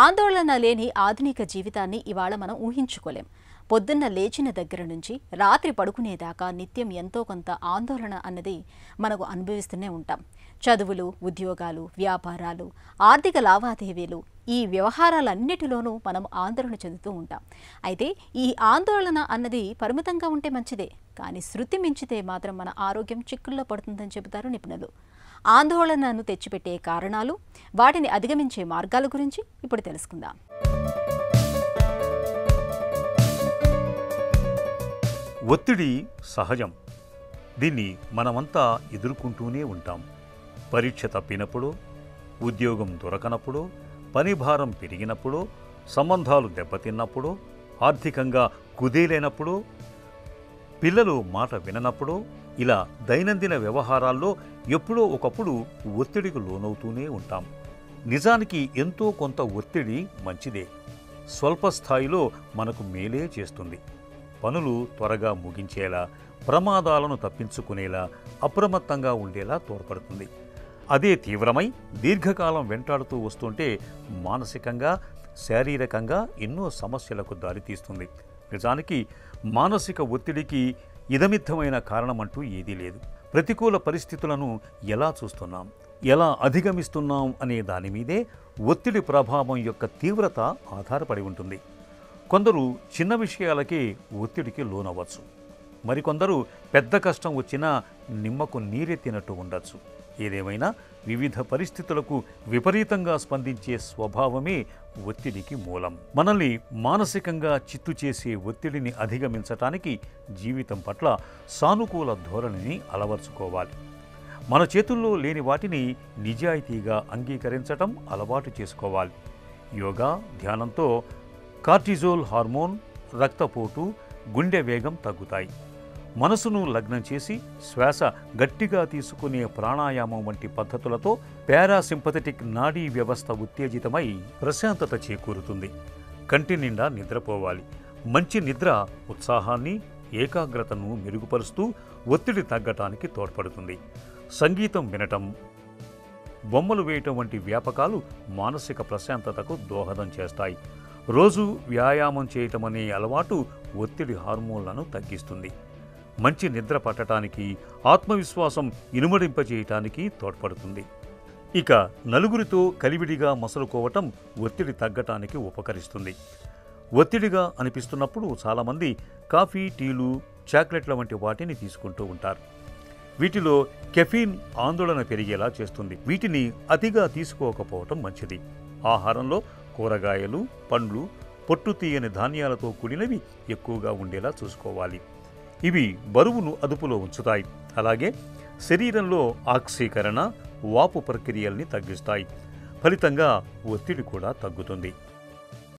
ఆందోళన లేని ఆధునిక జీవితాన్ని ఇవాళ మనం ఊహించుకోలేం. పొద్దున్న లేచిన దగ్గర నుంచి రాత్రి పడుకునేదాకా నిత్యం ఎంతో కొంత ఆందోళన అన్నది మనకు అనుభవిస్తూనే ఉంటాం. చదువులు, ఉద్యోగాలు, వ్యాపారాలు, ఆర్థిక లావాదేవీలు, ఈ వ్యవహారాలన్నిటిలోనూ మనం ఆందోళన చెందుతూ ఉంటాం. అయితే ఈ ఆందోళన అన్నది పరిమితంగా ఉంటే మంచిదే, కానీ శృతి మించితే మాత్రం మన ఆరోగ్యం చిక్కుల్లో పడుతుందని చెబుతారు నిపుణులు. ఆందోళనను తెచ్చిపెట్టే కారణాలు, వాటిని అధిగమించే మార్గాల గురించి ఇప్పుడు తెలుసుకుందాం. ఒత్తిడి సహజం. దీన్ని మనమంతా ఎదుర్కొంటూనే ఉంటాం. పరీక్ష తప్పినప్పుడు, ఉద్యోగం దొరకనప్పుడు, పని భారం పెరిగినప్పుడు, సంబంధాలు దెబ్బతిన్నప్పుడు, ఆర్థికంగా కుదేలైనప్పుడు, పిల్లలు మాట విననప్పుడు, ఇలా దైనందిన వ్యవహారాల్లో ఎప్పుడో ఒకప్పుడు ఒత్తిడికి లోనవుతూనే ఉంటాం. నిజానికి ఎంతో కొంత ఒత్తిడి మంచిదే. స్వల్ప స్థాయిలో మనకు మేలే చేస్తుంది. పనులు త్వరగా ముగించేలా, ప్రమాదాలను తప్పించుకునేలా, అప్రమత్తంగా ఉండేలా తోడ్పడుతుంది. అదే తీవ్రమై దీర్ఘకాలం వెంటాడుతూ వస్తుంటే మానసికంగా, శారీరకంగా ఎన్నో సమస్యలకు దారితీస్తుంది. నిజానికి మానసిక ఒత్తిడికి ఇదమిత్తమైన కారణమంటూ ఏదీ లేదు. ప్రతికూల పరిస్థితులను ఎలా చూస్తున్నాం, ఎలా అధిగమిస్తున్నాం అనే దాని మీదే ఒత్తిడి ప్రభావం యొక్క తీవ్రత ఆధారపడి ఉంటుంది. కొందరు చిన్న విషయాలకే ఒత్తిడికి లోనవ్వచ్చు. మరికొందరు పెద్ద కష్టం వచ్చినా నిమ్మకు నీరెత్తినట్టు ఉండొచ్చు. ఏదేమైనా వివిధ పరిస్థితులకు విపరీతంగా స్పందించే స్వభావమే ఒత్తిడికి మూలం. మనల్ని మానసికంగా చిత్తు చేసే ఒత్తిడిని అధిగమించటానికి జీవితం పట్ల సానుకూల ధోరణిని అలవర్చుకోవాలి. మన చేతుల్లో లేని వాటిని నిజాయితీగా అంగీకరించటం అలవాటు చేసుకోవాలి. యోగా, ధ్యానంతో కార్టిజోల్ హార్మోన్, రక్తపోటు, గుండె వేగం తగ్గుతాయి. మనసును లగ్నం చేసి శ్వాస గట్టిగా తీసుకునే ప్రాణాయామం వంటి పద్ధతులతో పారాసింపథెటిక్ నాడీ వ్యవస్థ ఉత్తేజితమై ప్రశాంతత చేకూరుతుంది. కంటి నిండా నిద్రపోవాలి. మంచి నిద్ర ఉత్సాహాన్ని, ఏకాగ్రతను మెరుగుపరుస్తూ ఒత్తిడి తగ్గటానికి తోడ్పడుతుంది. సంగీతం వినటం, బొమ్మలు వేయటం వంటి వ్యాపకాలు మానసిక ప్రశాంతతకు దోహదం చేస్తాయి. రోజు వ్యాయామం చేయటం అనే అలవాటు ఒత్తిడి హార్మోన్లను తగ్గిస్తుంది. మంచి నిద్ర పట్టడానికి, ఆత్మవిశ్వాసం ఇనుమడింపజేయటానికి తోడ్పడుతుంది. ఇక నలుగురితో కలివిడిగా మసలుకోవటం ఒత్తిడి తగ్గటానికి ఉపకరిస్తుంది. ఒత్తిడిగా అనిపిస్తున్నప్పుడు చాలామంది కాఫీ, టీలు, చాక్లెట్ల వంటి వాటిని తీసుకుంటూ ఉంటారు. వీటిలో కెఫీన్ ఆందోళన పెరిగేలా చేస్తుంది. వీటిని అతిగా తీసుకోకపోవటం మంచిది. ఆహారంలో కూరగాయలు, పండ్లు, పొట్టు తీయని ధాన్యాలతో కూడినవి ఎక్కువగా ఉండేలా చూసుకోవాలి. ఇవి బరువును అదుపులో ఉంచుతాయి. అలాగే శరీరంలో ఆక్సీకరణ, వాపు ప్రక్రియల్ని తగ్గిస్తాయి. ఫలితంగా ఒత్తిడి కూడా తగ్గుతుంది.